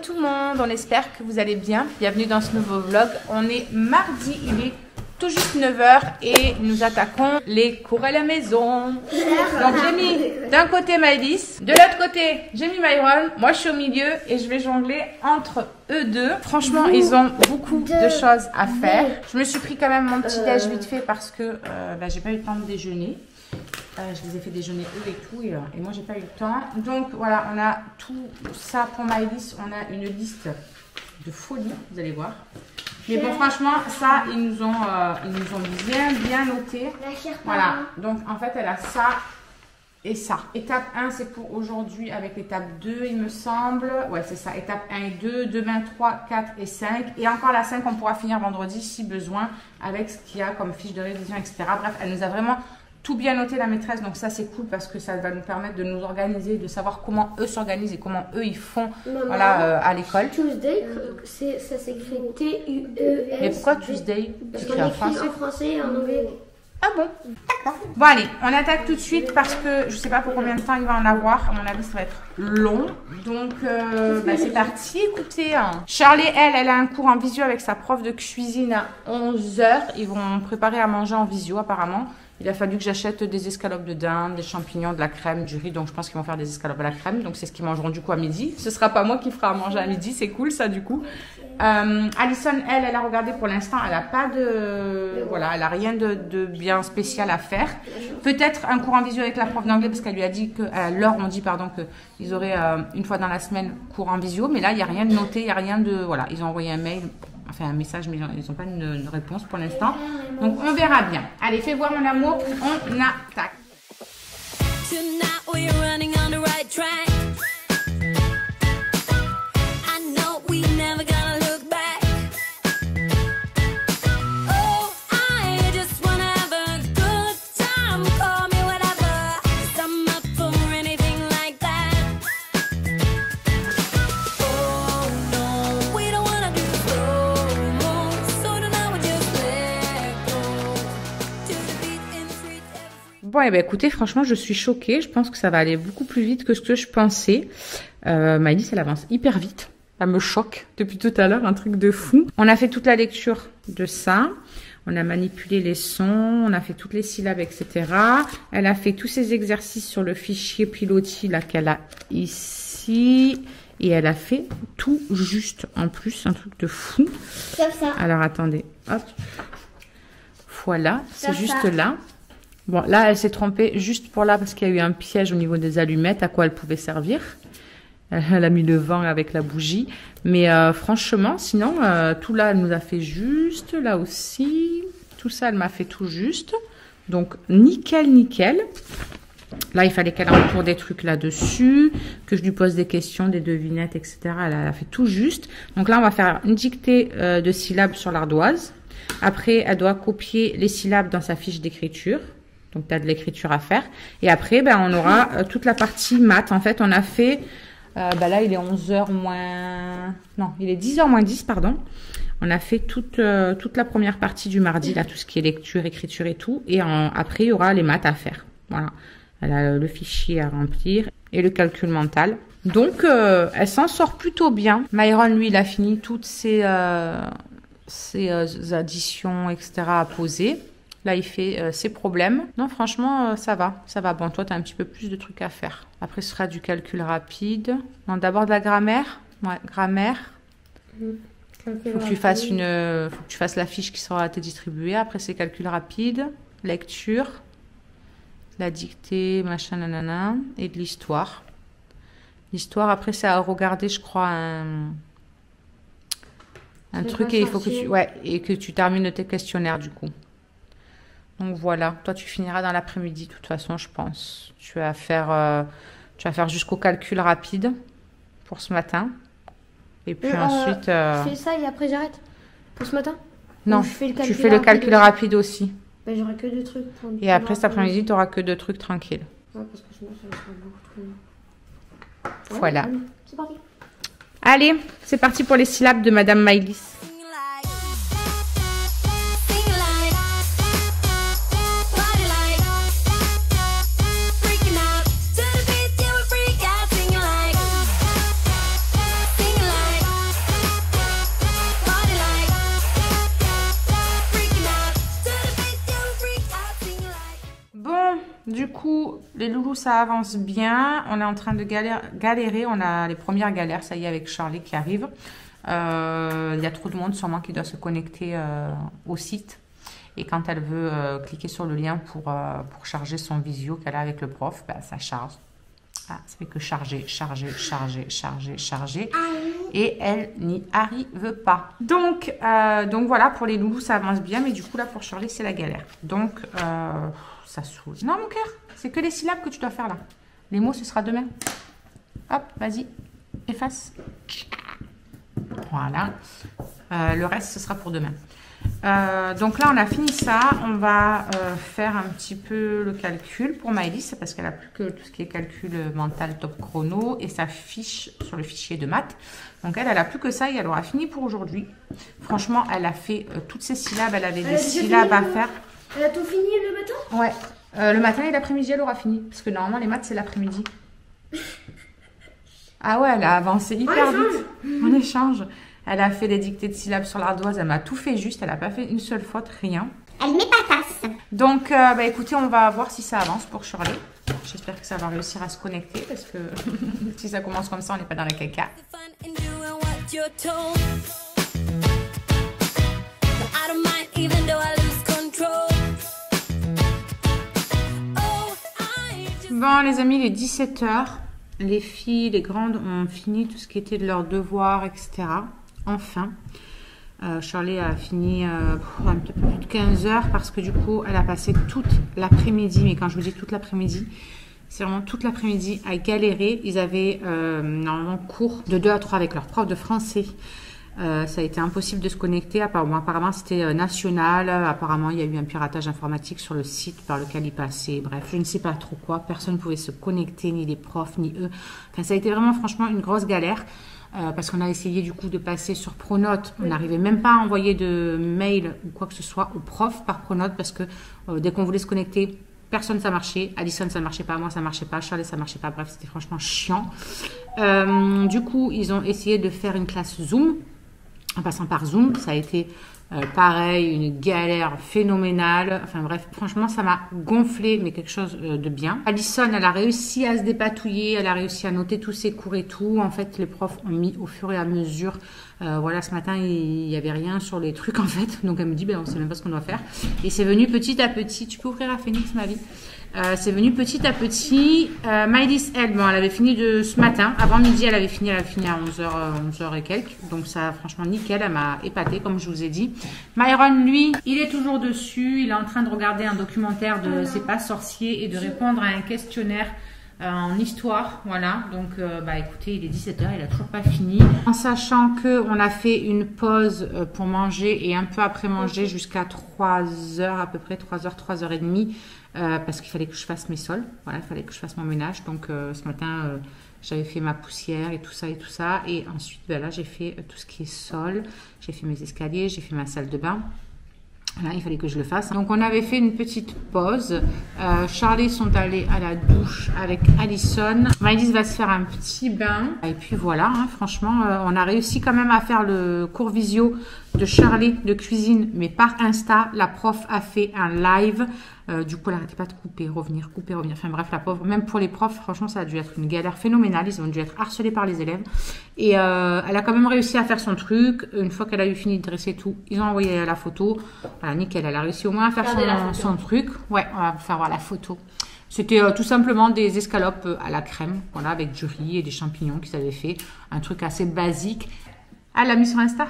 tout le monde, on espère que vous allez bien. Bienvenue dans ce nouveau vlog. On est mardi, il est tout juste 9h et nous attaquons les cours à la maison. Donc j'ai mis d'un côté Maëlys, de l'autre côté j'ai mis Myron. Moi je suis au milieu et je vais jongler entre eux deux. Franchement ils ont beaucoup de choses à faire. Je me suis pris quand même mon petit déj vite fait parce que j'ai pas eu le temps de déjeuner. Je les ai fait déjeuner eux et tout et moi j'ai pas eu le temps. Donc voilà, on a tout ça pour Maëlys. On a une liste de folie, vous allez voir. Mais bon, franchement, ça, ils nous ont bien noté. Voilà, donc en fait, elle a ça et ça. Étape 1, c'est pour aujourd'hui avec l'étape 2, il me semble. Ouais, c'est ça, étape 1 et 2, demain 3, 4 et 5. Et encore la 5, on pourra finir vendredi si besoin avec ce qu'il y a comme fiche de révision, etc. Bref, elle nous a vraiment tout bien noté, la maîtresse, donc ça c'est cool parce que ça va nous permettre de nous organiser, de savoir comment eux s'organisent et comment eux ils font. Maman, voilà, à l'école. Tuesday, ça s'écrit T-U-E-S. Mais pourquoi Tuesday? Parce qu'on écrit en français et en anglais. Ah bon? D'accord. Bon allez, on attaque tout de suite parce que je sais pas pour combien de temps il va en avoir. À mon avis ça va être long. Donc c'est parti, écoutez. Charlie, elle a un cours en visio avec sa prof de cuisine à 11h. Ils vont préparer à manger en visio apparemment. Il a fallu que j'achète des escalopes de dinde, des champignons, de la crème, du riz. Donc, je pense qu'ils vont faire des escalopes à la crème. Donc, c'est ce qu'ils mangeront du coup à midi. Ce sera pas moi qui fera à manger à midi. C'est cool ça du coup. Alison, elle a regardé pour l'instant. Elle n'a pas de... Voilà, elle n'a rien de bien spécial à faire. Peut-être un cours en visio avec la prof d'anglais parce qu'elle lui a dit que... leur ont dit, pardon, qu'ils auraient une fois dans la semaine cours en visio. Mais là, il n'y a rien de noté. Il n'y a rien de... Voilà, ils ont envoyé un mail... Enfin, un message, mais ils n'ont pas une réponse pour l'instant. Donc, on verra bien. Allez, fais voir mon amour. On attaque. Bon, et ben écoutez, franchement, je suis choquée. Je pense que ça va aller beaucoup plus vite que ce que je pensais. Maëlys, elle avance hyper vite. Elle me choque depuis tout à l'heure, un truc de fou. On a fait toute la lecture de ça. On a manipulé les sons, on a fait toutes les syllabes, etc. Elle a fait tous ses exercices sur le fichier Pilotis là qu'elle a ici. Et elle a fait tout juste en plus, un truc de fou. Comme ça. Alors, attendez. Hop. Voilà, c'est juste là. Bon, là, elle s'est trompée juste pour là parce qu'il y a eu un piège au niveau des allumettes, à quoi elle pouvait servir. Elle a mis le vent avec la bougie. Mais franchement, sinon, tout là, elle nous a fait juste. Là aussi, tout ça, elle m'a fait tout juste. Donc, nickel, nickel. Là, il fallait qu'elle entoure des trucs là-dessus, que je lui pose des questions, des devinettes, etc. Elle a fait tout juste. Donc là, on va faire une dictée de syllabes sur l'ardoise. Après, elle doit copier les syllabes dans sa fiche d'écriture. Donc, tu as de l'écriture à faire. Et après, on aura toute la partie maths. En fait, on a fait... là, il est 11h moins... Non, il est 10h moins 10, pardon. On a fait toute la première partie du mardi, là, tout ce qui est lecture, écriture et tout. Et après, il y aura les maths à faire. Voilà. Elle a le fichier à remplir et le calcul mental. Donc, elle s'en sort plutôt bien. Myron, lui, il a fini toutes ses additions, etc. à poser. Là, il fait ses problèmes. Non, franchement, ça va. Ça va. Bon, toi, tu as un petit peu plus de trucs à faire. Après, ce sera du calcul rapide. Non, d'abord de la grammaire. Ouais, grammaire. Faut que tu fasses la fiche qui sera à te distribuer. Après, c'est calcul rapide. Lecture. La dictée, machin, nanana. Et de l'histoire. L'histoire, après, c'est à regarder, je crois, un truc. Et il faut que tu termines tes questionnaires, du coup. Donc voilà, toi tu finiras dans l'après-midi de toute façon, je pense. Tu vas faire jusqu'au calcul rapide pour ce matin. Et puis ensuite... Je fais ça et après j'arrête pour ce matin? Non, tu fais le calcul rapide aussi. J'aurai que 2 trucs. Et après cet après-midi, tu n'auras que 2 trucs tranquilles. Ouais, parce que sinon ça sera beaucoup trop... Voilà. C'est parti. Allez, c'est parti pour les syllabes de Madame Maëlys. Freaking out to the beat, yeah, we freak out, singing like coup, les loulous, ça avance bien. On est en train de galérer. On a les premières galères, ça y est, avec Charlie qui arrive. Il y a trop de monde sûrement qui doit se connecter au site. Et quand elle veut cliquer sur le lien pour charger son visio qu'elle a avec le prof, ben, ça charge. Ah, ça fait que charger. Et elle n'y arrive pas. Donc voilà, pour les loulous, ça avance bien. Mais du coup, là, pour Charlie, c'est la galère. Donc, ça saoule. Non, mon cœur, c'est que les syllabes que tu dois faire là. Les mots, ce sera demain. Hop, vas-y, efface. Voilà. Le reste, ce sera pour demain. Donc là, on a fini ça. On va faire un petit peu le calcul pour Maëlys parce qu'elle n'a plus que tout ce qui est calcul mental top chrono et sa fiche sur le fichier de maths. Donc elle n'a plus que ça et elle aura fini pour aujourd'hui. Franchement, elle a fait toutes ses syllabes. Elle avait des syllabes à faire. Elle a tout fini le matin? Ouais. Le matin et l'après-midi, elle aura fini. Parce que normalement, les maths, c'est l'après-midi. Ah ouais, elle a avancé hyper vite. On échange. Elle a fait des dictées de syllabes sur l'ardoise. Elle m'a tout fait juste. Elle n'a pas fait une seule faute, rien. Elle met pas tasse. Donc, bah, écoutez, on va voir si ça avance pour Shirley. J'espère que ça va réussir à se connecter parce que si ça commence comme ça, on n'est pas dans les caca. Bon, les amis, il est 17 h. Les filles, les grandes ont fini tout ce qui était de leurs devoirs, etc. Enfin, Shirley a fini un peu plus de 15 h parce que du coup, elle a passé toute l'après-midi. Mais quand je vous dis toute l'après-midi, c'est vraiment toute l'après-midi à galérer. Ils avaient normalement cours de 2 à 3 avec leur prof de français. Ça a été impossible de se connecter. Apparemment, c'était national. Apparemment, il y a eu un piratage informatique sur le site par lequel ils passaient. Bref, je ne sais pas trop quoi. Personne ne pouvait se connecter, ni les profs, ni eux. Enfin, ça a été vraiment, franchement, une grosse galère. Parce qu'on a essayé du coup de passer sur Pronote. On n'arrivait même pas à envoyer de mail ou quoi que ce soit aux profs par Pronote parce que dès qu'on voulait se connecter, personne ça marchait. Alison ça ne marchait pas, moi ça ne marchait pas, Charlie ça ne marchait pas. Bref, c'était franchement chiant. Du coup, ils ont essayé de faire une classe Zoom en passant par Zoom. Ça a été pareil, une galère phénoménale. Enfin bref, franchement, ça m'a gonflé, mais quelque chose de bien. Alison, elle a réussi à se dépatouiller, elle a réussi à noter tous ses cours et tout. En fait, les profs ont mis au fur et à mesure. Voilà, ce matin, il n'y avait rien sur les trucs, en fait. Donc, elle me dit, ben, on ne sait même pas ce qu'on doit faire. Et c'est venu petit à petit. Tu peux ouvrir à Phoenix, ma vie. C'est venu petit à petit. Maëlys, elle, bon, elle avait fini de ce matin. Avant midi, elle avait fini à 11h et quelques. Donc ça, franchement, nickel. Elle m'a épatée, comme je vous ai dit. Myron, lui, il est toujours dessus. Il est en train de regarder un documentaire de C'est pas sorcier et de répondre à un questionnaire en histoire. Voilà. Donc, bah, écoutez, il est 17 h. Il a toujours pas fini. En sachant qu'on a fait une pause pour manger et un peu après manger jusqu'à 3h à peu près, 3h, 3h30. Parce qu'il fallait que je fasse mes sols, voilà, il fallait que je fasse mon ménage. Donc ce matin, j'avais fait ma poussière et tout ça. Et ensuite, ben là, j'ai fait tout ce qui est sol. J'ai fait mes escaliers, j'ai fait ma salle de bain. Là, il fallait que je le fasse. Donc, on avait fait une petite pause. Charlie sont allés à la douche avec Alison. Maëlys va se faire un petit bain. Et puis voilà, hein, franchement, on a réussi quand même à faire le cours visio de Charlie de cuisine, mais par Insta. La prof a fait un live. Du coup, elle n'arrêtait pas de couper, revenir. Enfin bref, la pauvre, même pour les profs, franchement, ça a dû être une galère phénoménale. Ils ont dû être harcelés par les élèves. Et elle a quand même réussi à faire son truc. Une fois qu'elle a eu fini de dresser tout, ils ont envoyé la photo. Voilà, nickel. Elle a réussi au moins à faire son truc. Ouais, on va faire voir la photo. C'était tout simplement des escalopes à la crème, voilà, avec du riz et des champignons qu'ils avaient fait. Un truc assez basique. Ah, elle l'a mis sur Insta.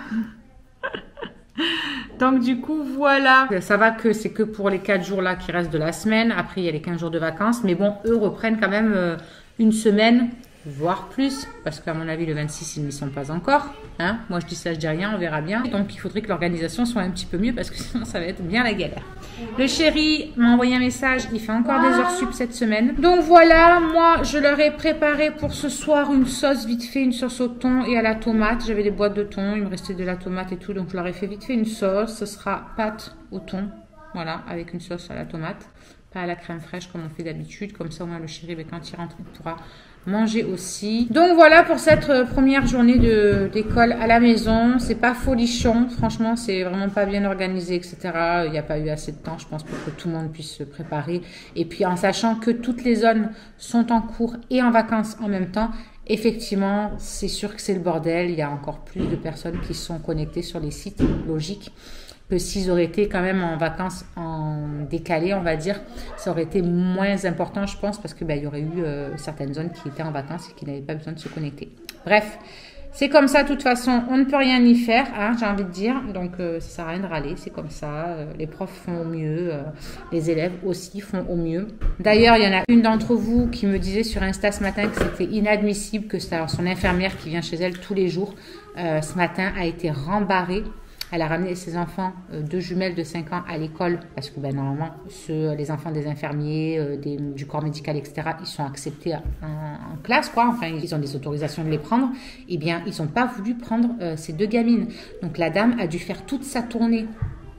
Donc du coup voilà, ça va que c'est que pour les 4 jours là qui restent de la semaine. Après il y a les 15 jours de vacances, mais bon, eux reprennent quand même une semaine, voire plus, parce qu'à mon avis le 26 ils n'y sont pas encore, hein. Moi je dis ça, je dis rien, on verra bien. Donc il faudrait que l'organisation soit un petit peu mieux parce que sinon ça va être bien la galère. Le chéri m'a envoyé un message, il fait encore des heures sup cette semaine. Donc voilà, moi je leur ai préparé pour ce soir une sauce vite fait, une sauce au thon et à la tomate. J'avais des boîtes de thon, il me restait de la tomate et tout, donc je leur ai fait vite fait une sauce. Ce sera pâte au thon, voilà, avec une sauce à la tomate. Pas à la crème fraîche comme on fait d'habitude, comme ça au moins le chéri, quand il rentre, il pourra manger aussi. Donc voilà pour cette première journée d'école à la maison. C'est pas folichon, franchement c'est vraiment pas bien organisé, etc. Il n'y a pas eu assez de temps, je pense, pour que tout le monde puisse se préparer. Et puis en sachant que toutes les zones sont en cours et en vacances en même temps, effectivement c'est sûr que c'est le bordel. Il y a encore plus de personnes qui sont connectées sur les sites, logiques, que s'ils auraient été quand même en vacances en décalé, on va dire, ça aurait été moins important, je pense, parce que il y aurait eu certaines zones qui étaient en vacances et qui n'avaient pas besoin de se connecter. Bref, c'est comme ça, de toute façon, on ne peut rien y faire, hein, j'ai envie de dire, donc ça sert à rien de râler, c'est comme ça, les profs font au mieux, les élèves aussi font au mieux. D'ailleurs, il y en a une d'entre vous qui me disait sur Insta ce matin que c'était inadmissible que son infirmière qui vient chez elle tous les jours, ce matin, a été rembarrée. Elle a ramené ses enfants, 2 jumelles de 5 ans à l'école parce que normalement, les enfants des infirmiers, du corps médical, etc., ils sont acceptés en classe, quoi. Enfin, ils ont des autorisations de les prendre. Eh bien, ils n'ont pas voulu prendre ces 2 gamines. Donc, la dame a dû faire toute sa tournée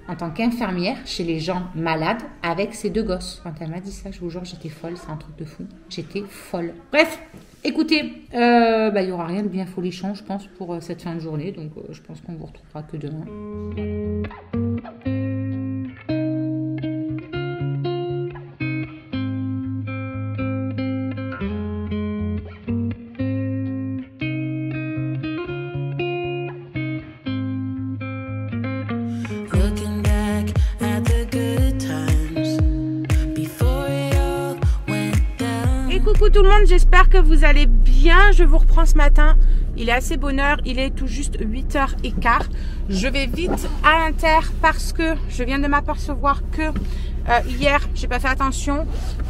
en tant qu'infirmière chez les gens malades avec ses 2 gosses. Quand elle m'a dit ça, je vous jure, j'étais folle. C'est un truc de fou. J'étais folle. Bref. Écoutez, il n'y aura rien de bien folichon, je pense, pour cette fin de journée. Donc, je pense qu'on vous retrouvera que demain. Coucou tout le monde, j'espère que vous allez bien. Je vous reprends ce matin. Il est assez bonne heure, il est tout juste 8h15. Je vais vite à l'Inter parce que je viens de m'apercevoir que hier, j'ai pas fait attention.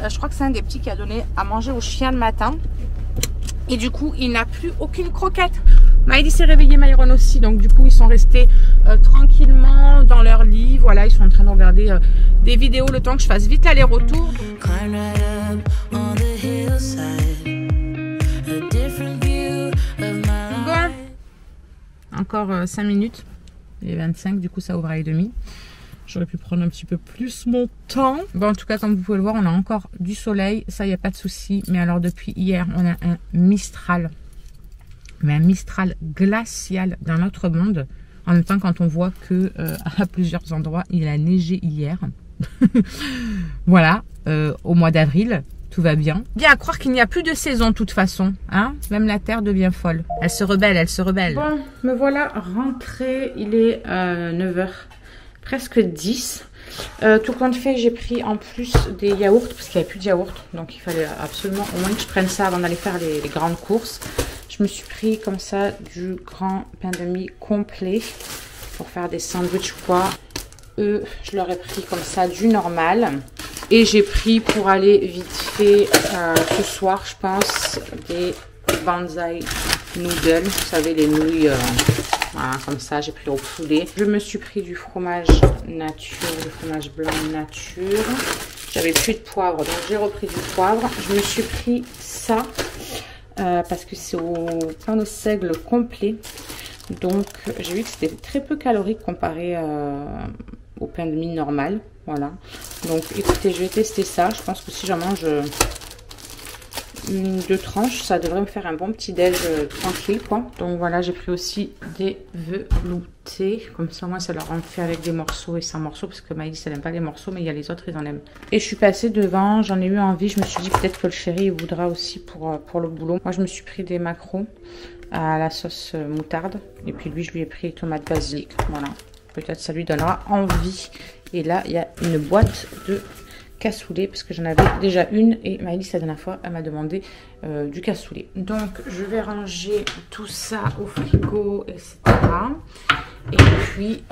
Je crois que c'est un des petits qui a donné à manger au chien le matin. Et du coup, il n'a plus aucune croquette. Maïli s'est réveillé, Myron aussi. Donc du coup, ils sont restés tranquillement dans leur lit. Voilà, ils sont en train de regarder des vidéos le temps que je fasse vite l'aller-retour. Bon, encore 5 minutes. Il est 25, du coup ça ouvre à 1h30. J'aurais pu prendre un petit peu plus mon temps. Bon, en tout cas, comme vous pouvez le voir, on a encore du soleil. Ça, il n'y a pas de souci. Mais alors, depuis hier, on a un Mistral. Mais un Mistral glacial dans notre monde. En même temps, quand on voit que à plusieurs endroits, il a neigé hier. Voilà, au mois d'avril, tout va bien. Bien à croire qu'il n'y a plus de saison de toute façon. Hein, même la Terre devient folle. Elle se rebelle, elle se rebelle. Bon, me voilà rentrée. Il est 9h. Presque 10. Tout compte fait, j'ai pris en plus des yaourts parce qu'il n'y avait plus de yaourts. Donc il fallait absolument au moins que je prenne ça avant d'aller faire les grandes courses. Je me suis pris comme ça du grand pain de mie complet pour faire des sandwichs ou quoi. Eux, je leur ai pris comme ça du normal. Et j'ai pris pour aller vite fait ce soir, je pense, des Banzai noodles. Vous savez, les nouilles... Voilà, comme ça, j'ai pris au poulet. Je me suis pris du fromage nature, du fromage blanc nature. J'avais plus de poivre, donc j'ai repris du poivre. Je me suis pris ça parce que c'est au pain de seigle complet. Donc, j'ai vu que c'était très peu calorique comparé au pain de mie normal. Voilà. Donc, écoutez, je vais tester ça. Je pense que si j'en mange... 2 tranches, ça devrait me faire un bon petit déj tranquille, quoi. Donc voilà, j'ai pris aussi des veloutés, comme ça moi ça leur en fait avec des morceaux et sans morceaux, parce que Maïlis elle n'aime pas les morceaux, mais il y a les autres, ils en aiment. Et je suis passée devant, j'en ai eu envie, je me suis dit peut-être que le chéri il voudra aussi pour le boulot. Moi je me suis pris des maquereaux à la sauce moutarde, et puis lui je lui ai pris tomate basilic, voilà. Peut-être ça lui donnera envie. Et là il y a une boîte de cassoulet parce que j'en avais déjà une et Maïlis la dernière fois elle m'a demandé du cassoulet. Donc je vais ranger tout ça au frigo, etc. Et puis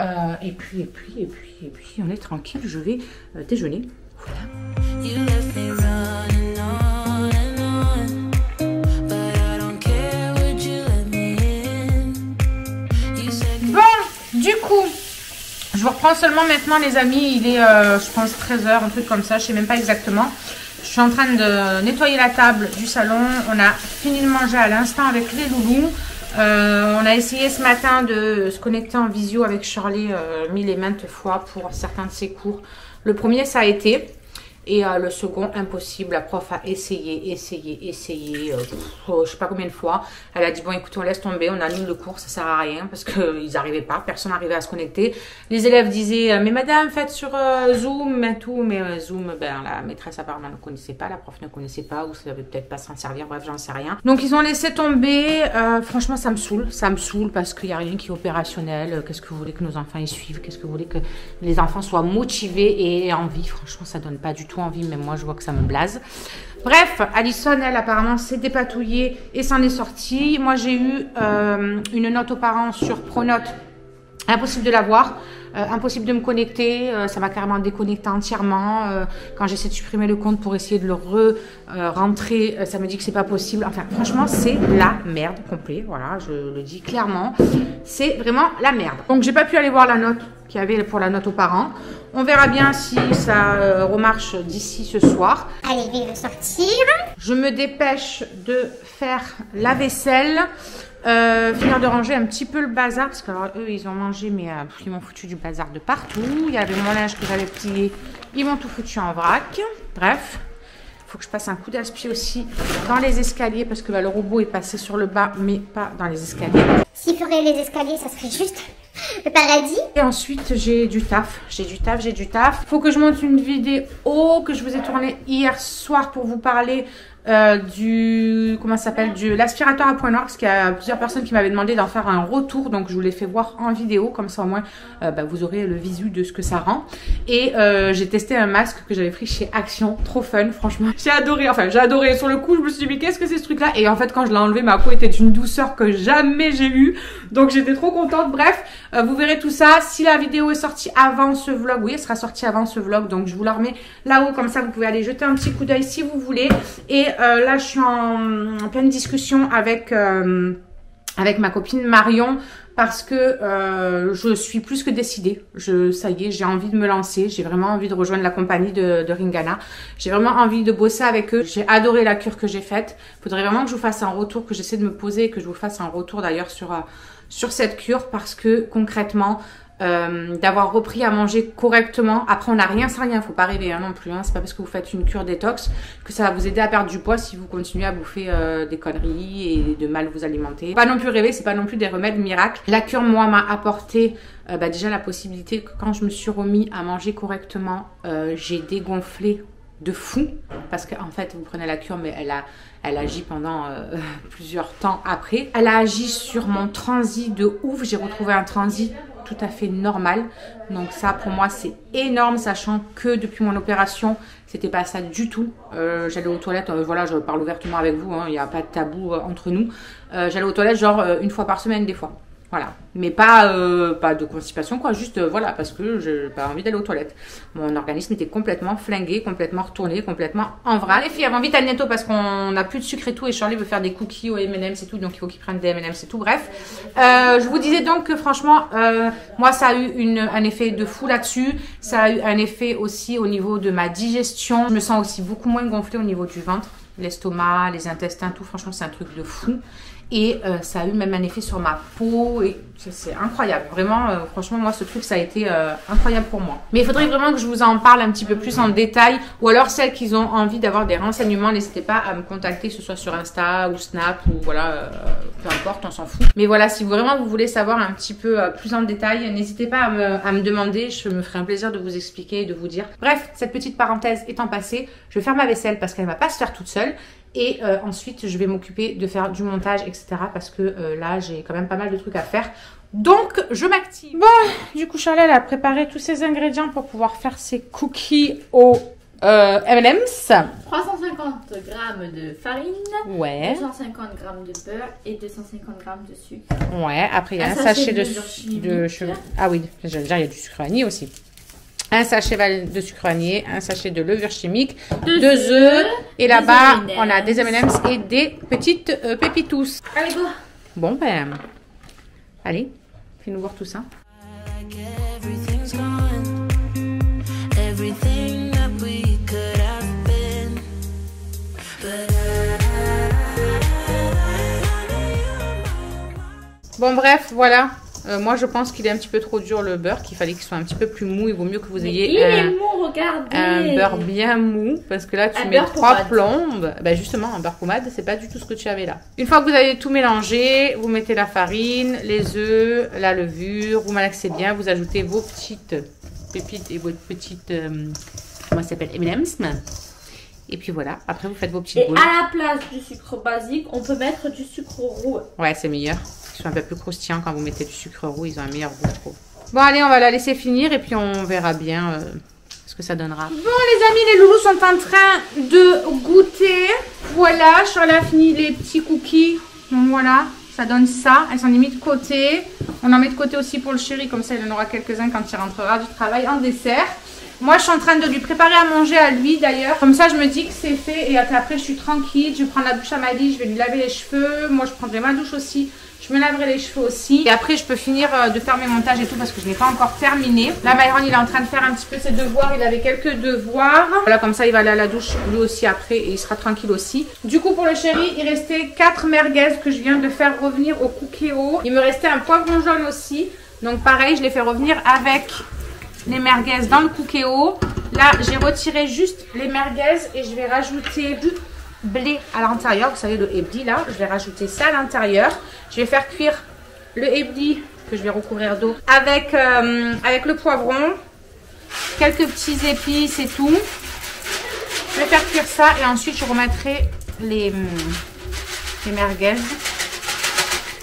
on est tranquille, je vais déjeuner. Voilà. Bon, du coup je vous reprends seulement maintenant les amis, il est je pense 13h, un truc comme ça, je sais même pas exactement. Je suis en train de nettoyer la table du salon, on a fini de manger à l'instant avec les loulous. On a essayé ce matin de se connecter en visio avec Shirley mille et maintes fois pour certains de ses cours. Le premier ça a été Et le second, impossible. La prof a essayé, je sais pas combien de fois. Elle a dit, bon, écoutez, on laisse tomber, on annule le cours, ça sert à rien, parce qu'ils n'arrivaient pas, personne n'arrivait à se connecter. Les élèves disaient, mais madame, faites sur Zoom et tout, mais Zoom, ben, la maîtresse apparemment ne connaissait pas, la prof ne connaissait pas, ou savait peut-être pas s'en servir, bref, j'en sais rien. Donc, ils ont laissé tomber. Franchement, ça me saoule parce qu'il n'y a rien qui est opérationnel. Qu'est-ce que vous voulez que nos enfants y suivent? Qu'est-ce que vous voulez que les enfants soient motivés et envie? Franchement, ça donne pas du tout envie, mais moi, je vois que ça me blase. Bref, Alison, elle, apparemment, s'est dépatouillée et s'en est sortie. Moi, j'ai eu une note aux parents sur Pronote. Impossible de l'avoir, impossible de me connecter, ça m'a carrément déconnecté entièrement. Quand j'essaie de supprimer le compte pour essayer de le rentrer, ça me dit que c'est pas possible. Enfin, franchement, c'est la merde complet. Voilà, je le dis clairement. C'est vraiment la merde. Donc, j'ai pas pu aller voir la note qu'il y avait pour la note aux parents. On verra bien si ça remarche d'ici ce soir. Allez, je vais le sortir. Je me dépêche de faire la vaisselle. Finir de ranger un petit peu le bazar parce que alors, eux ils ont mangé mais ils m'ont foutu du bazar de partout. Il y avait mon linge que j'avais plié, ils m'ont tout foutu en vrac. Bref, il faut que je passe un coup d'aspi aussi dans les escaliers parce que bah, le robot est passé sur le bas mais pas dans les escaliers. S'il ferait les escaliers, ça serait juste le paradis. Et ensuite j'ai du taf, faut que je monte une vidéo que je vous ai tournée hier soir pour vous parler comment ça s'appelle, de l'aspirateur à point noir, parce qu'il y a plusieurs personnes qui m'avaient demandé d'en faire un retour, donc je vous l'ai fait voir en vidéo, comme ça au moins vous aurez le visu de ce que ça rend. Et j'ai testé un masque que j'avais pris chez Action, trop fun, franchement j'ai adoré, sur le coup je me suis dit mais qu'est-ce que c'est ce truc là, et en fait quand je l'ai enlevé ma peau était d'une douceur que jamais j'ai eue, donc j'étais trop contente. Bref, vous verrez tout ça. Si la vidéo est sortie avant ce vlog, oui elle sera sortie avant ce vlog, donc je vous la remets là-haut, comme ça vous pouvez aller jeter un petit coup d'œil si vous voulez. Et là je suis en pleine discussion avec ma copine Marion parce que je suis plus que décidée. Ça y est, j'ai envie de me lancer, j'ai vraiment envie de rejoindre la compagnie de Ringana. J'ai vraiment envie de bosser avec eux. J'ai adoré la cure que j'ai faite. Il faudrait vraiment que je vous fasse un retour, que j'essaie de me poser et que je vous fasse un retour d'ailleurs sur cette cure, parce que concrètement d'avoir repris à manger correctement. Après on n'a rien sans rien, faut pas rêver hein, non plus hein. C'est pas parce que vous faites une cure détox que ça va vous aider à perdre du poids si vous continuez à bouffer des conneries et de mal vous alimenter. Pas non plus rêver, c'est pas non plus des remèdes miracles. La cure moi m'a apporté déjà la possibilité que quand je me suis remis à manger correctement, j'ai dégonflé de fou, parce qu'en fait vous prenez la cure mais elle agit pendant plusieurs temps après. Elle a agi sur mon transit de ouf, j'ai retrouvé un transit tout à fait normal, donc ça pour moi c'est énorme, sachant que depuis mon opération c'était pas ça du tout. J'allais aux toilettes, voilà, je parle ouvertement avec vous, il n'y a pas de tabou entre nous. J'allais aux toilettes genre une fois par semaine des fois. Voilà, mais pas de constipation quoi, juste voilà, parce que j'ai pas envie d'aller aux toilettes. Mon organisme était complètement flingué, complètement retourné, complètement en vrac. Les filles elles vont vite à netto parce qu'on n'a plus de sucre et tout, et Charlie veut faire des cookies aux M&M's et tout, donc il faut qu'ils prennent des M&M's et tout, bref. Je vous disais donc que franchement, moi ça a eu un effet de fou là-dessus, ça a eu un effet aussi au niveau de ma digestion. Je me sens aussi beaucoup moins gonflée au niveau du ventre, l'estomac, les intestins, tout, franchement c'est un truc de fou. Et ça a eu même un effet sur ma peau et c'est incroyable. Vraiment, franchement, moi, ce truc, ça a été incroyable pour moi. Mais il faudrait vraiment que je vous en parle un petit peu plus en détail. Ou alors, celles qui ont envie d'avoir des renseignements, n'hésitez pas à me contacter, que ce soit sur Insta ou Snap ou voilà, peu importe, on s'en fout. Mais voilà, si vraiment vous voulez savoir un petit peu plus en détail, n'hésitez pas à me demander. Je me ferai un plaisir de vous expliquer et de vous dire. Bref, cette petite parenthèse étant passée, je vais faire ma vaisselle parce qu'elle ne va pas se faire toute seule. Et ensuite, je vais m'occuper de faire du montage, etc. Parce que là, j'ai quand même pas mal de trucs à faire. Donc, je m'active. Bon, du coup, Charlie, elle a préparé tous ses ingrédients pour pouvoir faire ses cookies aux M&M's. 350 g de farine. Ouais. 250 g de beurre et 250 g de sucre. Ouais, après, il y a un sachet de sucre. Ah oui, j'allais dire, il y a du sucre vanille aussi. Un sachet de sucre vanillé, un sachet de levure chimique, 2 œufs, et là-bas, on a des M&M's et des petites pépitous. Allez, go! Bon, ben, allez, fais-nous voir tout ça. Bon, bref, voilà. Moi, je pense qu'il est un petit peu trop dur le beurre, qu'il fallait qu'il soit un petit peu plus mou. Il vaut mieux que vous ayez il est mou, regardez. Un beurre bien mou, parce que là, tu mets 3 plombes. Ben justement, un beurre pommade, c'est pas du tout ce que tu avais là. Une fois que vous avez tout mélangé, vous mettez la farine, les œufs, la levure, vous malaxez bien, vous ajoutez vos petites pépites et votre petite... comment ça s'appelle, M&M's. Et puis voilà, après vous faites vos petites boules. Et à la place du sucre basique, on peut mettre du sucre roux. Ouais, c'est meilleur. Ils sont un peu plus croustillants quand vous mettez du sucre roux, ils ont un meilleur goût, je trouve. Bon, allez, on va la laisser finir et puis on verra bien ce que ça donnera. Bon, les amis, les loulous sont en train de goûter. Voilà, Charlotte a fini les petits cookies. Donc voilà, ça donne ça. Elles sont mis de côté. On en met de côté aussi pour le chéri, comme ça il en aura quelques-uns quand il rentrera du travail en dessert. Moi, je suis en train de lui préparer à manger à lui d'ailleurs. Comme ça, je me dis que c'est fait et après, je suis tranquille. Je vais prendre la douche à Mali, je vais lui laver les cheveux. Moi, je prendrai ma douche aussi. Je me laverai les cheveux aussi. Et après, je peux finir de faire mes montages et tout parce que je n'ai pas encore terminé. Là, Myron, il est en train de faire un petit peu ses devoirs. Il avait quelques devoirs. Voilà, comme ça, il va aller à la douche lui aussi après et il sera tranquille aussi. Du coup, pour le chéri, il restait 4 merguez que je viens de faire revenir au Cookéo. Il me restait un poivron jaune aussi. Donc, pareil, je l'ai fait revenir avec les merguez dans le Cookéo. Là, j'ai retiré juste les merguez et je vais rajouter du blé à l'intérieur. Vous savez, le ebdi là, je vais rajouter ça à l'intérieur. Je vais faire cuire le ebdi que je vais recouvrir d'eau avec, avec le poivron, quelques petits épices et tout. Je vais faire cuire ça et ensuite je remettrai les merguez.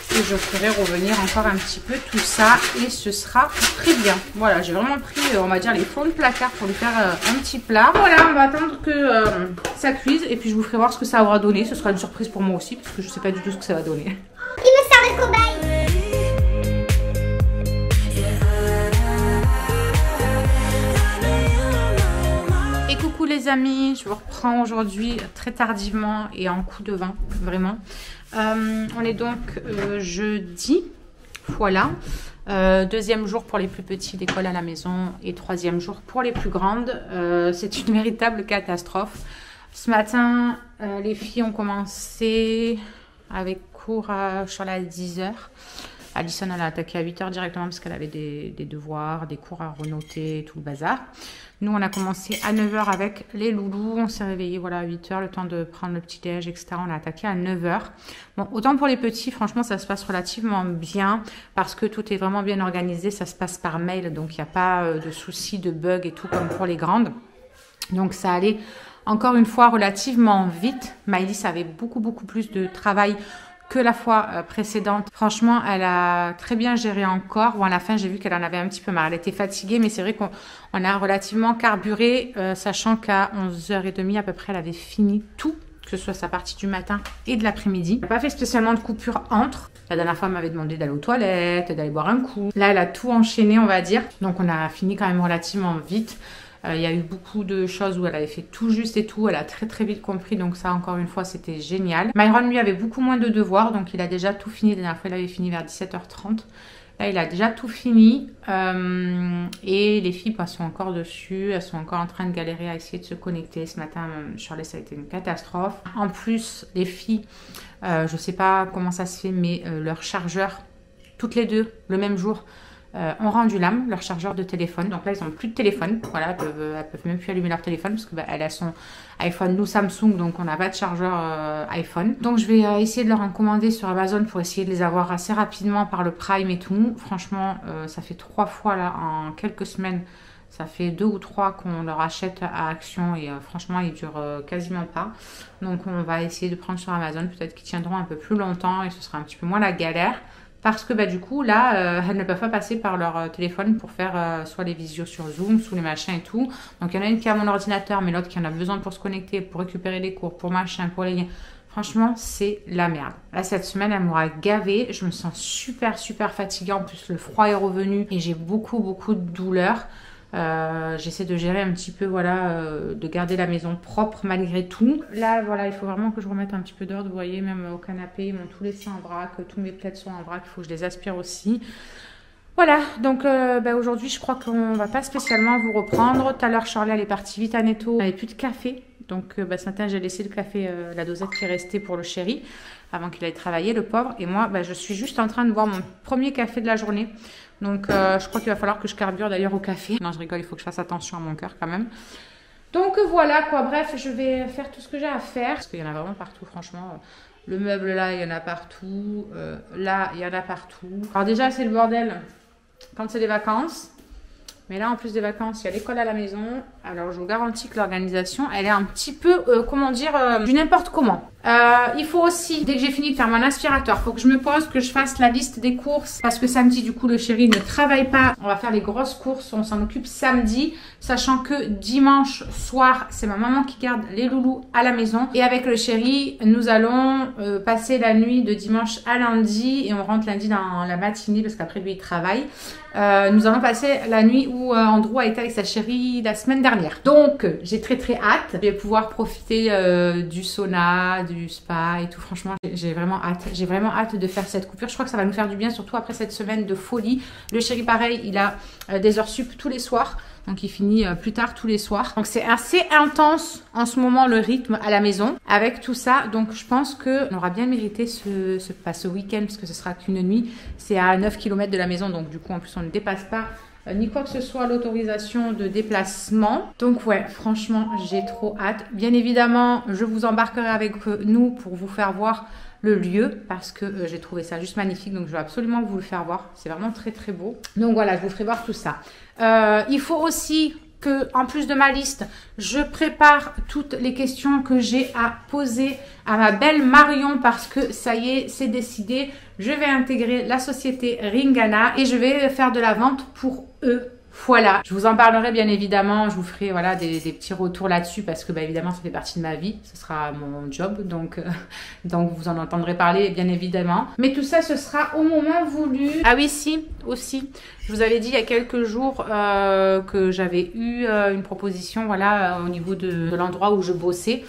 Et je ferai revenir encore un petit peu tout ça et ce sera très bien. Voilà, j'ai vraiment pris, on va dire, les fonds de placard pour lui faire un petit plat. Voilà, on va attendre que ça cuise et puis je vous ferai voir ce que ça aura donné. Ce sera une surprise pour moi aussi parce que je ne sais pas du tout ce que ça va donner. Il me sert de cobaye. Et coucou les amis, je vous reprends aujourd'hui très tardivement et en coup de vin, vraiment. On est donc jeudi, voilà. Deuxième jour pour les plus petits d'école à la maison et troisième jour pour les plus grandes. C'est une véritable catastrophe. Ce matin, les filles ont commencé avec cours à 10 h. Alison, elle a attaqué à 8 h directement parce qu'elle avait des devoirs, des cours à renoter, tout le bazar. Nous, on a commencé à 9 h avec les loulous. On s'est réveillé voilà, à 8 h, le temps de prendre le petit déj, etc. On a attaqué à 9 h. Bon, autant pour les petits, franchement, ça se passe relativement bien parce que tout est vraiment bien organisé. Ça se passe par mail, donc il n'y a pas de soucis, de bugs et tout comme pour les grandes. Donc, ça allait encore une fois relativement vite. Maëlys avait beaucoup plus de travail que la fois précédente. Franchement, elle a très bien géré encore. Bon, à la fin, j'ai vu qu'elle en avait un petit peu marre. Elle était fatiguée, mais c'est vrai qu'on a relativement carburé, sachant qu'à 11h30 à peu près, elle avait fini tout, que ce soit sa partie du matin et de l'après-midi. Elle n'a pas fait spécialement de coupure entre. La dernière fois, elle m'avait demandé d'aller aux toilettes, d'aller boire un coup. Là, elle a tout enchaîné, on va dire. Donc, on a fini quand même relativement vite. Il y a eu beaucoup de choses où elle avait fait tout juste et tout. Elle a très vite compris. Donc ça, encore une fois, c'était génial. Myron, lui, avait beaucoup moins de devoirs. Donc il a déjà tout fini. La dernière fois, il avait fini vers 17h30. Là, il a déjà tout fini. Et les filles sont encore dessus. Elles sont encore en train de galérer à essayer de se connecter. Ce matin, Charlie, ça a été une catastrophe. En plus, les filles, je ne sais pas comment ça se fait, mais leur chargeur, toutes les deux, le même jour, ont rendu l'âme, leur chargeur de téléphone. Donc là, ils n'ont plus de téléphone. Voilà, elles peuvent même plus allumer leur téléphone parce qu'elle a son iPhone, nous Samsung, donc on n'a pas de chargeur iPhone. Donc je vais essayer de leur en commander sur Amazon pour essayer de les avoir assez rapidement par le Prime et tout. Franchement, ça fait 3 fois là en quelques semaines. Ça fait 2 ou 3 qu'on leur achète à Action et franchement, ils durent quasiment pas. Donc on va essayer de prendre sur Amazon. Peut-être qu'ils tiendront un peu plus longtemps et ce sera un petit peu moins la galère. Parce que du coup, là, elles ne peuvent pas passer par leur téléphone pour faire soit les visios sur Zoom, soit les machins et tout. Donc, il y en a une qui a mon ordinateur, mais l'autre qui en a besoin pour se connecter, pour récupérer les cours, pour machin, pour les liens. Franchement, c'est la merde. Là, cette semaine, elle m'aura gavée. Je me sens super fatiguée. En plus, le froid est revenu et j'ai beaucoup de douleurs. J'essaie de gérer un petit peu, voilà, de garder la maison propre malgré tout. Là, voilà, il faut vraiment que je remette un petit peu d'ordre. Vous voyez, même au canapé, ils m'ont tout laissé en vrac. Tous mes plaids sont en vrac. Il faut que je les aspire aussi. Voilà, donc aujourd'hui, je crois qu'on va pas spécialement vous reprendre. Tout à l'heure, Charlie, elle est partie vite à Netto. Elle n'avait plus de café. Donc ce matin, j'ai laissé le café, la dosette qui est restée pour le chéri. avant qu'il aille travailler, le pauvre. Et moi, je suis juste en train de boire mon premier café de la journée. Donc, je crois qu'il va falloir que je carbure d'ailleurs au café. Non, je rigole, il faut que je fasse attention à mon cœur quand même. Donc, voilà quoi. Bref, je vais faire tout ce que j'ai à faire. Parce qu'il y en a vraiment partout, franchement. Le meuble là, il y en a partout. Là, il y en a partout. Alors déjà, c'est le bordel quand c'est les vacances. Mais là, en plus des vacances, il y a l'école à la maison. Alors, je vous garantis que l'organisation, elle est un petit peu, du n'importe comment. Il faut aussi, dès que j'ai fini de faire mon aspirateur, il faut que je me pose, que je fasse la liste des courses. Parce que samedi, du coup, le chéri ne travaille pas. On va faire les grosses courses. On s'en occupe samedi. Sachant que dimanche soir, c'est ma maman qui garde les loulous à la maison. Et avec le chéri, nous allons passer la nuit de dimanche à lundi. Et on rentre lundi dans la matinée parce qu'après, lui, il travaille. Nous allons passer la nuit où Andrew a été avec sa chérie la semaine dernière. Donc, j'ai très hâte. Je vais pouvoir profiter du sauna, du spa et tout. Franchement, j'ai vraiment hâte. J'ai vraiment hâte de faire cette coupure. Je crois que ça va nous faire du bien, surtout après cette semaine de folie. Le chéri, pareil, il a des heures sup tous les soirs. Donc, il finit plus tard tous les soirs. Donc, c'est assez intense en ce moment le rythme à la maison avec tout ça. Donc, je pense qu'on aura bien mérité pas ce week-end parce que ce sera qu'une nuit. C'est à 9 km de la maison. Donc, du coup, en plus, on ne dépasse pas ni quoi que ce soit l'autorisation de déplacement. Donc, ouais, franchement, j'ai trop hâte. Bien évidemment, je vous embarquerai avec nous pour vous faire voir le lieu parce que j'ai trouvé ça juste magnifique. Donc, je vais absolument vous le faire voir. C'est vraiment très beau. Donc, voilà, je vous ferai voir tout ça. Il faut aussi que, en plus de ma liste, je prépare toutes les questions que j'ai à poser à ma belle Marion parce que ça y est, c'est décidé. Je vais intégrer la société Ringana et je vais faire de la vente pour eux. Voilà, je vous en parlerai bien évidemment, je vous ferai voilà, des petits retours là-dessus parce que évidemment ça fait partie de ma vie, ce sera mon job, donc vous en entendrez parler bien évidemment. Mais tout ça ce sera au moment voulu. Ah oui, si, aussi, je vous avais dit il y a quelques jours que j'avais eu une proposition voilà, au niveau de l'endroit où je bossais.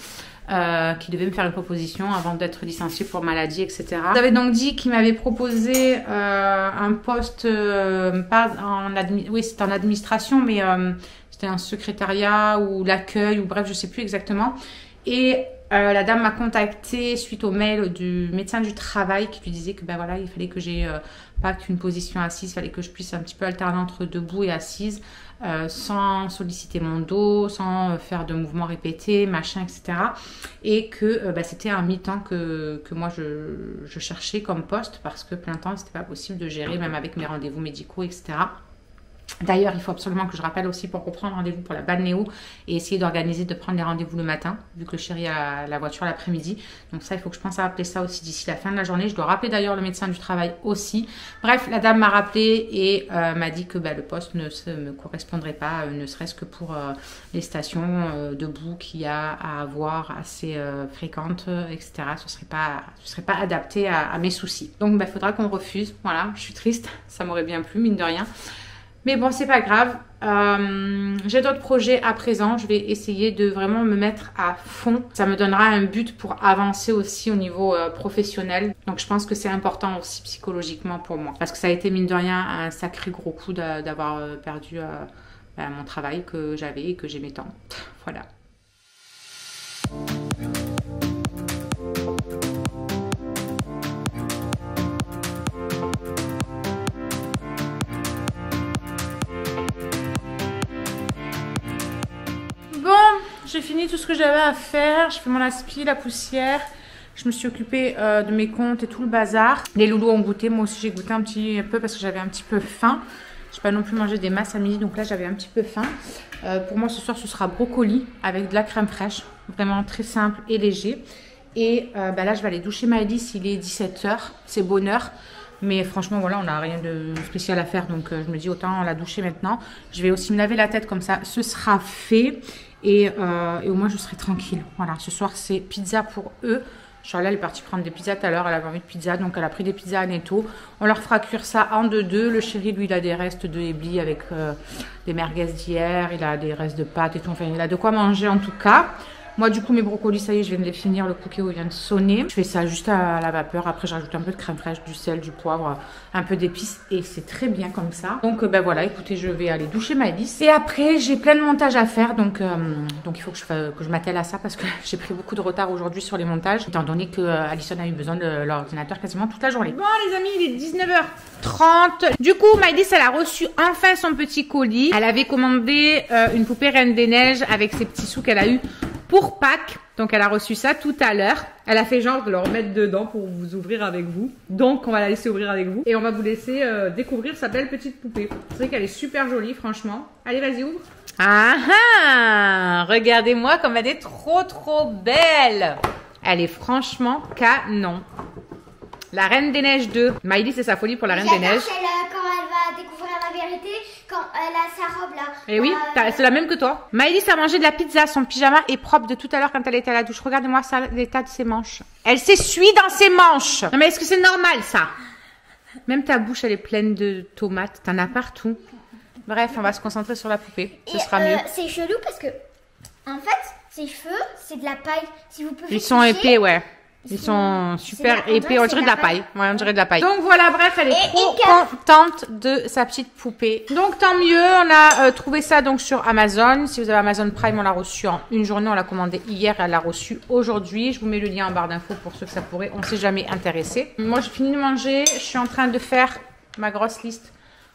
Qui devait me faire une proposition avant d'être licenciée pour maladie, etc. J'avais donc dit qu'il m'avait proposé un poste, oui c'était en administration, mais c'était un secrétariat ou l'accueil, ou bref, je sais plus exactement. Et la dame m'a contactée suite au mail du médecin du travail qui lui disait que voilà, il fallait que j'ai pas qu'une position assise, il fallait que je puisse un petit peu alterner entre debout et assise. Sans solliciter mon dos, sans faire de mouvements répétés, machin, etc. Et que c'était un mi-temps que moi je cherchais comme poste parce que plein temps c'était pas possible de gérer, même avec mes rendez-vous médicaux, etc. D'ailleurs, il faut absolument que je rappelle aussi pour reprendre rendez-vous pour la balnéo et essayer d'organiser de prendre les rendez-vous le matin, vu que le chéri a la voiture l'après-midi. Donc ça, il faut que je pense à rappeler ça aussi d'ici la fin de la journée. Je dois rappeler d'ailleurs le médecin du travail aussi. Bref, la dame m'a rappelé et m'a dit que le poste ne me correspondrait pas, ne serait-ce que pour les stations debout qu'il y a à avoir assez fréquentes, etc. Ce serait pas adapté à mes soucis. Donc, il faudra qu'on refuse. Voilà, je suis triste. Ça m'aurait bien plu, mine de rien. Mais bon, c'est pas grave. J'ai d'autres projets à présent. Je vais essayer de vraiment me mettre à fond. Ça me donnera un but pour avancer aussi au niveau professionnel. Donc, je pense que c'est important aussi psychologiquement pour moi. Parce que ça a été, mine de rien, un sacré gros coup d'avoir perdu mon travail que j'avais et que j'aimais tant. Voilà. J'ai fini tout ce que j'avais à faire. Je fais mon aspi, la poussière. Je me suis occupée de mes comptes et tout le bazar. Les loulous ont goûté. Moi aussi, j'ai goûté un petit peu parce que j'avais un petit peu faim. Je n'ai pas non plus mangé des masses à midi. Donc là, j'avais un petit peu faim. Pour moi, ce soir, ce sera brocoli avec de la crème fraîche. Vraiment très simple et léger. Et là, je vais aller doucher Maëlys. Il est 17 h. C'est bonheur. Mais franchement, voilà, on n'a rien de spécial à faire. Donc, je me dis autant la doucher maintenant. Je vais aussi me laver la tête comme ça. Ce sera fait. Et au moins, je serai tranquille. Voilà, ce soir, c'est pizza pour eux. Charlotte, elle est partie prendre des pizzas tout à l'heure. Elle avait envie de pizza. Donc, elle a pris des pizzas à Netto. On leur fera cuire ça en 2-2. Le chéri, lui, il a des restes de éblis avec des merguez d'hier. Il a des restes de pâtes et tout. Enfin, il a de quoi manger en tout cas. Moi du coup mes brocolis, ça y est, je viens de les finir, le cookéo vient de sonner. Je fais ça juste à la vapeur, après j'ajoute un peu de crème fraîche, du sel, du poivre, un peu d'épices et c'est très bien comme ça. Donc ben voilà, écoutez, je vais aller doucher Maëlys. Et après j'ai plein de montages à faire, donc il faut que je m'attelle à ça parce que j'ai pris beaucoup de retard aujourd'hui sur les montages, étant donné que Alison a eu besoin de l'ordinateur quasiment toute la journée. Bon les amis, il est 19h30. Du coup Maëlys, elle a reçu enfin son petit colis. Elle avait commandé une poupée Reine des Neiges avec ses petits sous qu'elle a eu pour Pâques. Donc elle a reçu ça tout à l'heure. Elle a fait genre de le remettre dedans pour vous ouvrir avec vous. Donc on va la laisser ouvrir avec vous. Et on va vous laisser découvrir sa belle petite poupée. C'est vrai qu'elle est super jolie franchement. Allez vas-y ouvre. Ah ah, regardez-moi comme elle est trop belle. Elle est franchement canon. La Reine des Neiges 2. Maëlys, c'est sa folie pour la Reine des Neiges. Quand elle va découvrir la vérité, quand elle a sa robe là. Et oui, c'est la même que toi. Maëlys a mangé de la pizza. Son pyjama est propre de tout à l'heure quand elle était à la douche. Regardez-moi ça, l'état de ses manches. Elle s'essuie dans ses manches. Non mais est-ce que c'est normal ça? Même ta bouche, elle est pleine de tomates. T'en as partout. Bref, on va se concentrer sur la poupée. Ce sera mieux. C'est chelou parce que, en fait, ses cheveux, c'est de la paille. Si vous pouvez. Ils sont épais, ouais. Ils sont super épais, on dirait de la paille. Ouais, on dirait de la paille. Donc voilà, bref, elle est trop contente de sa petite poupée. Donc tant mieux, on a trouvé ça donc sur Amazon. Si vous avez Amazon Prime, on l'a reçu en une journée. On l'a commandé hier et elle l'a reçu aujourd'hui. Je vous mets le lien en barre d'infos pour ceux que ça pourrait, on ne s'est jamais intéressé. Moi, j'ai fini de manger. Je suis en train de faire ma grosse liste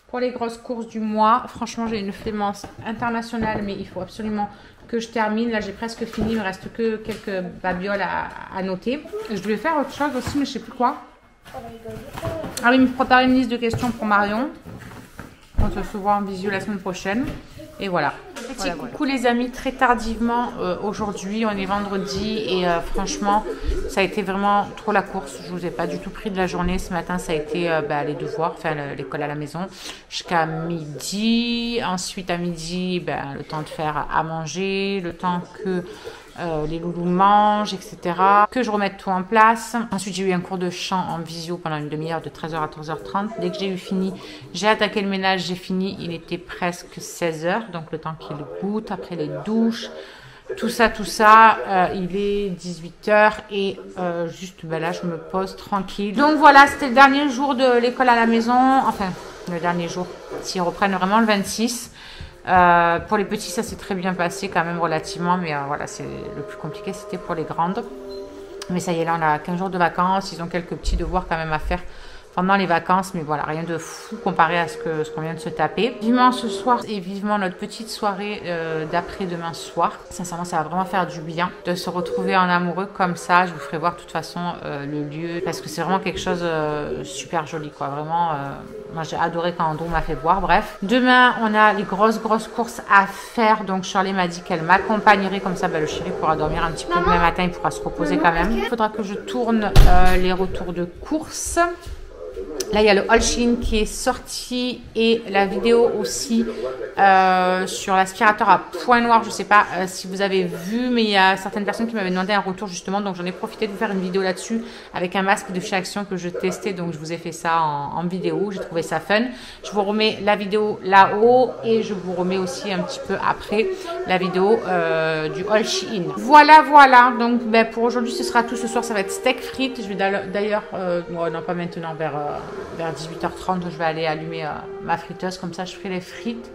pour les grosses courses du mois. Franchement, j'ai une flémence internationale, mais il faut absolument que je termine. Là, j'ai presque fini. Il me reste que quelques babioles à noter. Je devais faire autre chose aussi, mais je sais plus quoi. Ah oui, me préparer une liste de questions pour Marion. On se voit en visio la semaine prochaine. Et voilà. Petit coucou les amis, très tardivement aujourd'hui, on est vendredi et franchement ça a été vraiment trop la course. Je vous ai pas du tout pris de la journée. Ce matin ça a été les devoirs, enfin l'école à la maison jusqu'à midi. Ensuite à midi le temps de faire à manger, le temps que les loulous mangent, etc. Que je remette tout en place. Ensuite, j'ai eu un cours de chant en visio pendant une demi-heure de 13h à 13h30. Dès que j'ai eu fini, j'ai attaqué le ménage, j'ai fini. Il était presque 16h, donc le temps qu'il goûte, après les douches, tout ça. Il est 18h et juste là, je me pose tranquille. Donc voilà, c'était le dernier jour de l'école à la maison. Enfin, le dernier jour, s'ils reprennent vraiment le 26. Pour les petits, ça s'est très bien passé quand même relativement, mais voilà, c'est le plus compliqué, c'était pour les grandes. Mais ça y est, là, on a 15 jours de vacances, ils ont quelques petits devoirs quand même à faire pendant les vacances, mais voilà, rien de fou comparé à ce qu'on vient de se taper. Vivement ce soir et vivement notre petite soirée d'après-demain soir. Sincèrement, ça va vraiment faire du bien de se retrouver en amoureux comme ça. Je vous ferai voir de toute façon le lieu, parce que c'est vraiment quelque chose super joli, quoi. Vraiment, moi j'ai adoré quand Andrew m'a fait voir. Bref, demain, on a les grosses courses à faire. Donc Shirley m'a dit qu'elle m'accompagnerait, comme ça le chéri pourra dormir un petit peu demain matin, il pourra se reposer quand même. Il faudra que je tourne les retours de courses. Là, il y a le haul Shein qui est sorti et la vidéo aussi sur l'aspirateur à point noir. Je ne sais pas si vous avez vu, mais il y a certaines personnes qui m'avaient demandé un retour justement. Donc, j'en ai profité de vous faire une vidéo là-dessus avec un masque de chez Action que je testais. Donc, je vous ai fait ça en vidéo. J'ai trouvé ça fun. Je vous remets la vidéo là-haut et je vous remets aussi un petit peu après la vidéo du haul Shein. Voilà. Donc, pour aujourd'hui, ce sera tout. Ce soir, ça va être steak frites. Je vais d'ailleurs, non pas maintenant, vers 18h30, je vais aller allumer ma friteuse, comme ça je ferai les frites,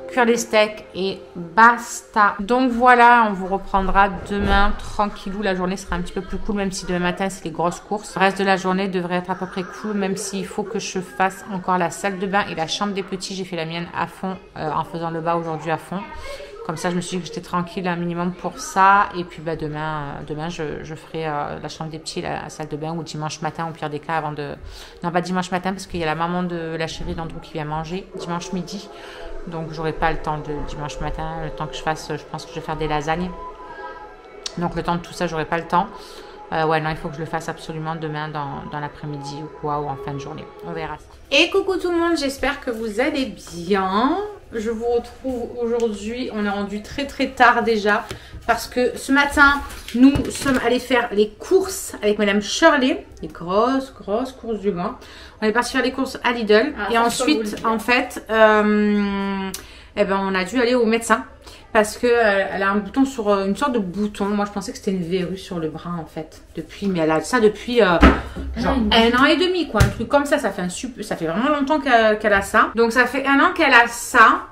cuire les steaks et basta. Donc voilà, on vous reprendra demain tranquillou, la journée sera un petit peu plus cool, même si demain matin c'est les grosses courses. Le reste de la journée devrait être à peu près cool, même s'il faut que je fasse encore la salle de bain et la chambre des petits. J'ai fait la mienne à fond en faisant le bas aujourd'hui à fond. Comme ça, je me suis dit que j'étais tranquille un minimum pour ça. Et puis demain je ferai la chambre des petits, la salle de bain, ou dimanche matin, au pire des cas, avant de... Non, pas dimanche matin, parce qu'il y a la maman de la chérie d'Andrew qui vient manger dimanche midi. Donc, j'aurai pas le temps de dimanche matin. Le temps que je fasse, je pense que je vais faire des lasagnes. Donc, le temps de tout ça, j'aurai pas le temps. Ouais, non, il faut que je le fasse absolument demain dans l'après-midi ou quoi, ou en fin de journée. On verra ça. Et coucou tout le monde, j'espère que vous allez bien. Je vous retrouve aujourd'hui, on est rendu très tard déjà, parce que ce matin, nous sommes allés faire les courses avec Madame Shirley, les grosses courses du mois. On est parti faire les courses à Lidl, et ensuite, en fait, eh ben, on a dû aller au médecin. Parce que elle a un bouton sur une sorte de bouton. Moi, je pensais que c'était une verrue sur le bras en fait. Mais elle a ça depuis genre 1 an et demi, quoi. Un truc comme ça. Ça fait vraiment longtemps qu'elle a ça. Donc ça fait 1 an qu'elle a ça.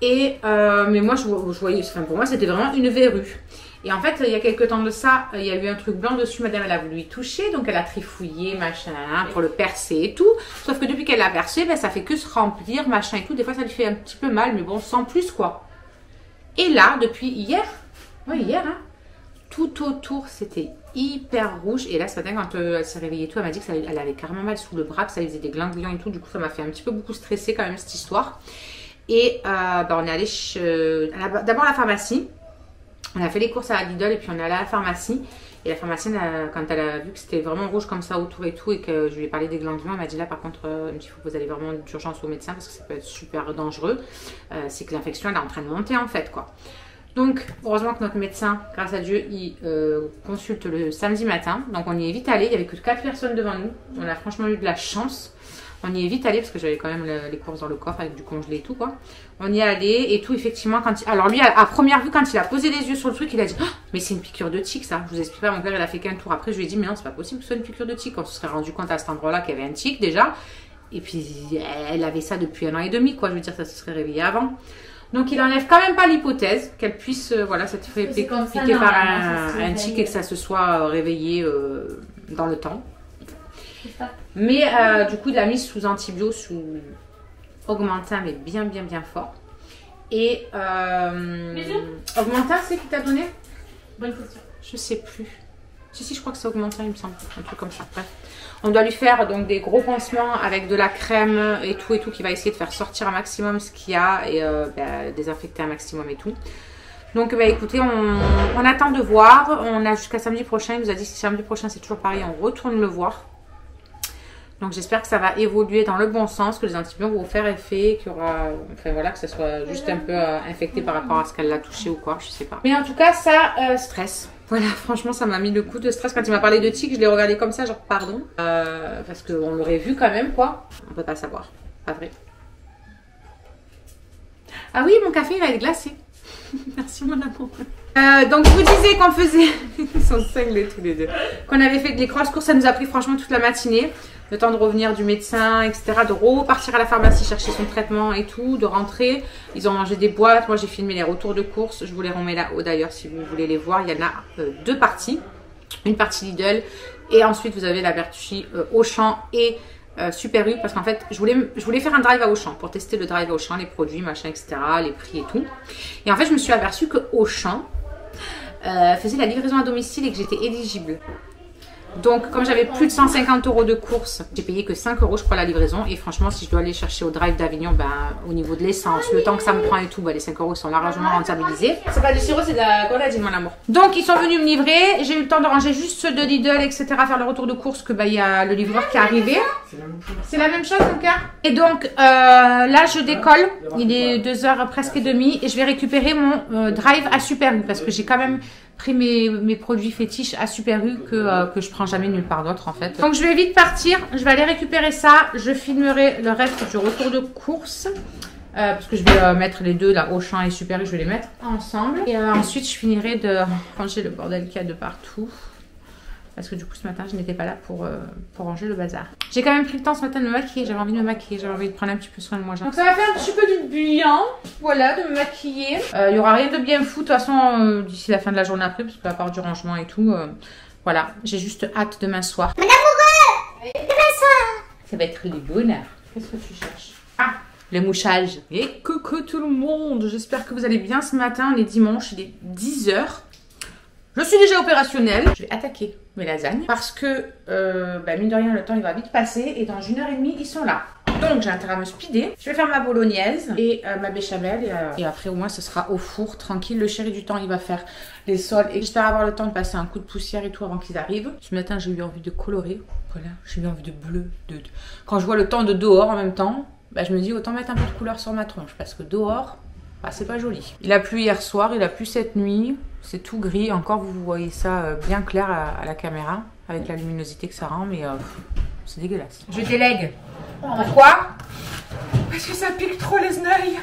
Et mais moi, je voyais. Enfin, pour moi, c'était vraiment une verrue. Et en fait, il y a quelques temps de ça, il y a eu un truc blanc dessus. Madame, elle a voulu y toucher, donc elle a trifouillé, machin, pour le percer et tout. Sauf que depuis qu'elle l'a percé, ben, ça fait que se remplir, machin et tout. Des fois, ça lui fait un petit peu mal, mais bon, sans plus, quoi. Et là, depuis hier, hein, tout autour, c'était hyper rouge. Et là, ce matin, quand elle s'est réveillée et tout, elle m'a dit qu'elle avait carrément mal sous le bras, que ça lui faisait des glandillons et tout. Du coup, ça m'a fait un petit peu beaucoup stresser quand même, cette histoire. Et on est allé d'abord à la pharmacie. On a fait les courses à la Lidl et puis on est allé à la pharmacie. Et la pharmacienne, quand elle a vu que c'était vraiment rouge comme ça autour et tout, et que je lui ai parlé des glandillons, elle m'a dit là par contre, il faut que vous allez vraiment d'urgence au médecin parce que ça peut être super dangereux. C'est que l'infection elle est en train de monter en fait, quoi. Donc heureusement que notre médecin, grâce à Dieu, il consulte le samedi matin. Donc on y est vite allé, il n'y avait que 4 personnes devant nous. On a franchement eu de la chance. On y est vite allé parce que j'avais quand même les courses dans le coffre avec du congelé et tout, quoi. On y est allé et tout, effectivement, alors lui, à première vue, quand il a posé les yeux sur le truc, il a dit oh, mais c'est une piqûre de tique, ça. Je vous explique pas, mon père, il a fait qu'un tour. Après, je lui ai dit mais non, c'est pas possible que ce soit une piqûre de tique. On se serait rendu compte à cet endroit-là qu'il y avait un tique déjà. Et puis, elle avait ça depuis 1 an et demi, quoi. Je veux dire, ça se serait réveillé avant. Donc, il enlève quand même pas l'hypothèse qu'elle puisse, voilà, ça te fait piquer par un tique et que ça se soit réveillé dans le temps. Mais du coup, il l'a mis sous antibio, sous Augmentin, mais bien fort. Et Augmentin, c'est qui t'a donné? Bonne question. Je sais plus. Si, je crois que c'est Augmentin, il me semble. Un truc comme ça. Bref. On doit lui faire donc des gros pansements avec de la crème et tout, qui va essayer de faire sortir un maximum ce qu'il y a et désinfecter un maximum et tout. Donc écoutez, on attend de voir. On a jusqu'à samedi prochain. Il nous a dit que samedi prochain c'est toujours pareil, on retourne le voir. Donc j'espère que ça va évoluer dans le bon sens, que les antibiotiques vont faire effet, qu'il y aura, enfin voilà, que ça soit juste un peu infecté par rapport à ce qu'elle l'a touché ou quoi, je sais pas. Mais en tout cas, ça stresse. Voilà, franchement, ça m'a mis le coup de stress. Quand il m'a parlé de tic, je l'ai regardé comme ça, genre pardon. Parce qu'on l'aurait vu quand même, quoi. On peut pas savoir, pas vrai. Ah oui, mon café, il va être glacé. Merci mon amour. Donc je vous disais qu'on faisait, ils sont cinglés tous les deux, qu'on avait fait des grosses courses, ça nous a pris franchement toute la matinée. Le temps de revenir du médecin, etc. De repartir à la pharmacie chercher son traitement et tout, de rentrer. Ils ont mangé des boîtes. Moi, j'ai filmé les retours de courses. Je vous les remets là-haut d'ailleurs si vous voulez les voir. Il y en a 2 parties. Une partie Lidl et ensuite vous avez la partie Auchan et Super U. Parce qu'en fait, je voulais faire un drive à Auchan pour tester le drive à Auchan, les produits, machin, etc. Les prix et tout. Et en fait, je me suis aperçue que Auchan faisait la livraison à domicile et que j'étais éligible. Donc, comme j'avais plus de 150 € de courses, j'ai payé que 5 € je crois la livraison. Et franchement, si je dois aller chercher au drive d'Avignon, au niveau de l'essence, le temps que ça me prend et tout, les 5 € sont largement rentabilisés. C'est pas du sirop, c'est de la grenadine, mon amour. Donc, ils sont venus me livrer. J'ai eu le temps de ranger juste ceux de Lidl, etc. Faire le retour de courses, que il y a le livreur qui est arrivé. C'est la même chose, mon cœur. Et donc, là, je décolle. Il est 2h presque et demie. Et je vais récupérer mon drive à Super U. Parce que j'ai quand même pris mes produits fétiches à Super U que je prends jamais nulle part d'autre en fait. Donc je vais vite partir, je vais aller récupérer ça, je filmerai le reste du retour de course parce que je vais mettre les deux là, Auchan et Super U, je vais les mettre ensemble et ensuite je finirai de ranger le bordel qu'il y a de partout. Parce que du coup ce matin je n'étais pas là pour ranger le bazar. J'ai quand même pris le temps ce matin de me maquiller, j'avais envie de me maquiller, j'avais envie de prendre un petit peu soin de moi. Donc ça m'a fait un petit peu du bien, voilà, de me maquiller. Il n'y aura rien de bien fou de toute façon d'ici la fin de la journée après, parce qu'à part du rangement et tout, voilà, j'ai juste hâte demain soir. Mon amoureux, demain soir. Ça va être le bonheur. Qu'est-ce que tu cherches? Ah, le mouchage. Et coucou tout le monde, j'espère que vous allez bien ce matin, on est dimanche, il est 10h. Je suis déjà opérationnelle. Je vais attaquer mes lasagnes parce que, mine de rien, le temps il va vite passer et dans 1h30 ils sont là. Donc j'ai intérêt à me speeder. Je vais faire ma bolognaise et ma béchamel et après au moins ce sera au four tranquille. Le chéri du temps il va faire les sols et j'espère avoir le temps de passer un coup de poussière et tout avant qu'ils arrivent. Ce matin j'ai eu envie de colorer. Voilà, j'ai eu envie de bleu. Quand je vois le temps de dehors en même temps, je me dis autant mettre un peu de couleur sur ma tronche parce que dehors, c'est pas joli. Il a plu hier soir, il a plu cette nuit. C'est tout gris. Encore, vous voyez ça bien clair à la caméra avec la luminosité que ça rend, mais c'est dégueulasse. Je délègue. Pourquoi? Parce que ça pique trop les oreilles.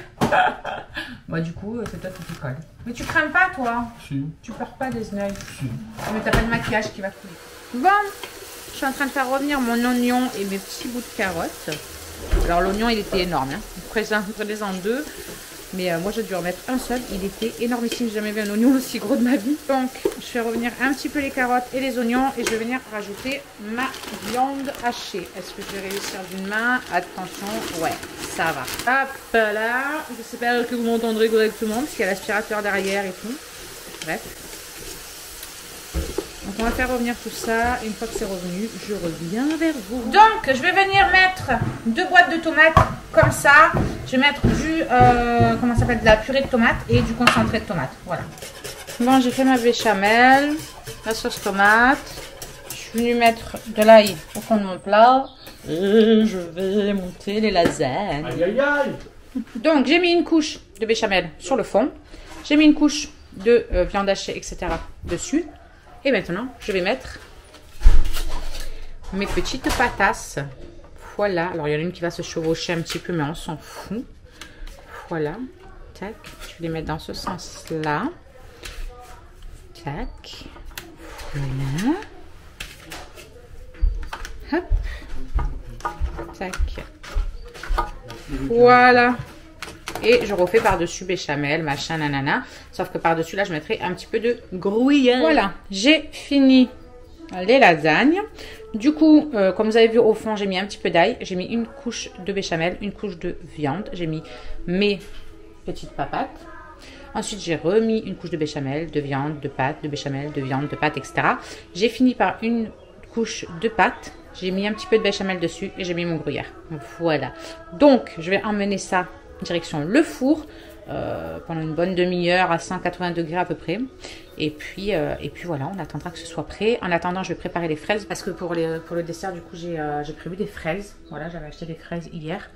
Bah du coup, c'est toi qui t'y colle. Mais tu crains pas, toi? Si. Tu pleures pas des yeux? Si. Mais t'as pas de maquillage qui va couler. Bon, je suis en train de faire revenir mon oignon et mes petits bouts de carottes. Alors l'oignon, il était énorme. Hein. Prenez en deux. Mais moi, j'ai dû en mettre un seul. Il était énormissime. J'ai jamais vu un oignon aussi gros de ma vie. Donc, je fais revenir un petit peu les carottes et les oignons. Et je vais venir rajouter ma viande hachée. Est-ce que je vais réussir d'une main? Attention, ouais, ça va. Hop là. J'espère que vous m'entendrez correctement parce qu'il y a l'aspirateur derrière et tout. Bref. Donc, on va faire revenir tout ça. Une fois que c'est revenu, je reviens vers vous. Donc, je vais venir mettre 2 boîtes de tomates comme ça. Je vais mettre du, comment ça s'appelle, de la purée de tomates et du concentré de tomates. Voilà. Bon, j'ai fait ma béchamel, la sauce tomate. Je suis venue mettre de l'ail au fond de mon plat. Et je vais monter les lasagnes. Aïe, aïe, aïe. Donc, j'ai mis une couche de béchamel sur le fond. J'ai mis une couche de viande hachée, etc. dessus. Et maintenant, je vais mettre mes petites patasses. Voilà. Alors, il y en a une qui va se chevaucher un petit peu, mais on s'en fout. Voilà. Tac. Je vais les mettre dans ce sens-là. Tac. Voilà. Hop. Tac. Voilà. Et je refais par-dessus béchamel, machin, nanana. Sauf que par-dessus, là, je mettrai un petit peu de gruyère. Voilà. J'ai fini les lasagnes. Du coup, comme vous avez vu au fond, j'ai mis un petit peu d'ail. J'ai mis une couche de béchamel, une couche de viande. J'ai mis mes petites papates. Ensuite, j'ai remis une couche de béchamel, de viande, de pâte, de béchamel, de viande, de pâte, etc. J'ai fini par une couche de pâte. J'ai mis un petit peu de béchamel dessus et j'ai mis mon gruyère. Voilà. Donc, je vais emmener ça direction le four pendant une bonne demi-heure à 180 degrés à peu près. Et puis voilà, on attendra que ce soit prêt. En attendant, je vais préparer les fraises parce que pour le dessert, du coup, j'ai prévu des fraises. Voilà, j'avais acheté des fraises hier.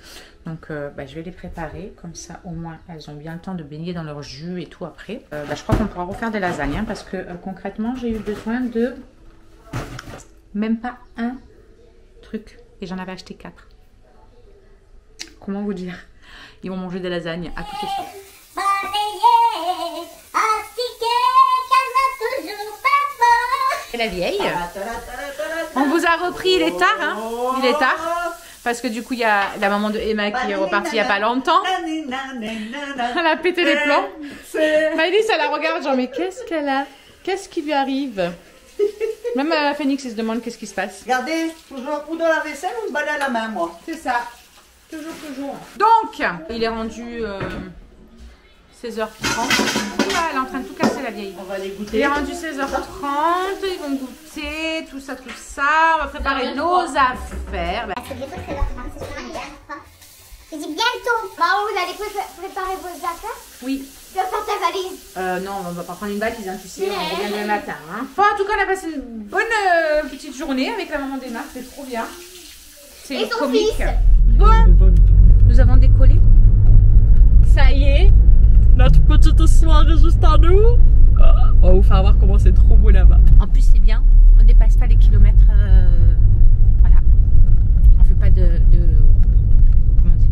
Donc, je vais les préparer. Comme ça, au moins, elles ont bien le temps de baigner dans leur jus et tout après. Je crois qu'on pourra refaire des lasagnes hein, parce que concrètement, j'ai eu besoin de même pas un truc. Et j'en avais acheté 4. Comment vous dire? Ils vont manger des lasagnes à côté. Et la vieille. On vous a repris, il est tard, hein? Il est tard. Parce que du coup, il y a la maman de Emma qui est repartie il n'y a pas longtemps. Elle a pété les plombs. Maëlys, elle la regarde, genre, mais qu'est-ce qu'elle a? Qu'est-ce qui lui arrive? Même la Phoenix, elle se demande qu'est-ce qui se passe. Regardez, toujours ou dans la vaisselle ou balai à la main, moi. C'est ça. Toujours. Donc, il est rendu 16h30. Oula, elle est en train de tout casser la vieille. On va les goûter. Il est rendu 16h30. Ils vont goûter, tout ça. On va préparer nos affaires. C'est bientôt 13h30, c'est sur un j'ai dit bientôt. Maman, vous allez préparer vos affaires? Oui. Tu vas faire ta valise? Non, on va pas prendre une valise, hein, tu sais, on revient demain matin. Hein. Bon, en tout cas, on a passé une bonne petite journée avec la maman d'Emma, c'est trop bien. C'est Et son comique. fils. Bon, nous avons décollé. Ça y est, notre petite soirée juste à nous. On va vous faire voir comment c'est trop beau là-bas. En plus, c'est bien, on dépasse pas les kilomètres. Voilà. On fait pas comment on dit,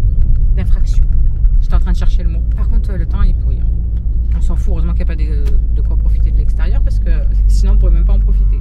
d'infraction. J'étais en train de chercher le mot. Par contre, le temps il est pourri. On s'en fout, heureusement qu'il n'y a pas de quoi profiter de l'extérieur parce que sinon on pourrait même pas en profiter.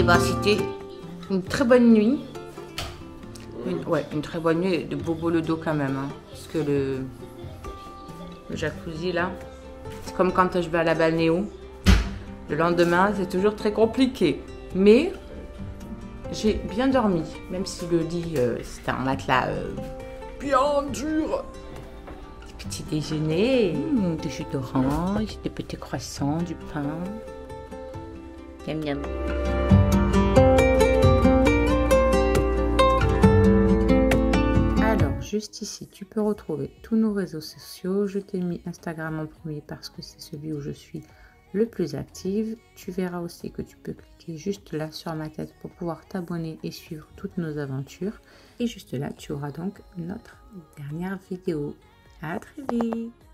bah, c'était une très bonne nuit. Une très bonne nuit de bobo le dos quand même. Hein, parce que le jacuzzi là, c'est comme quand je vais à la balnéo. Le lendemain, c'est toujours très compliqué. Mais j'ai bien dormi. Même si le lit, c'était un matelas bien dur. Petit déjeuner, du jus d'orange, des petits croissants, du pain. Miam miam. Alors, juste ici, tu peux retrouver tous nos réseaux sociaux. Je t'ai mis Instagram en premier parce que c'est celui où je suis le plus active. Tu verras aussi que tu peux cliquer juste là sur ma tête pour pouvoir t'abonner et suivre toutes nos aventures. Et juste là, tu auras donc notre dernière vidéo. À très vite!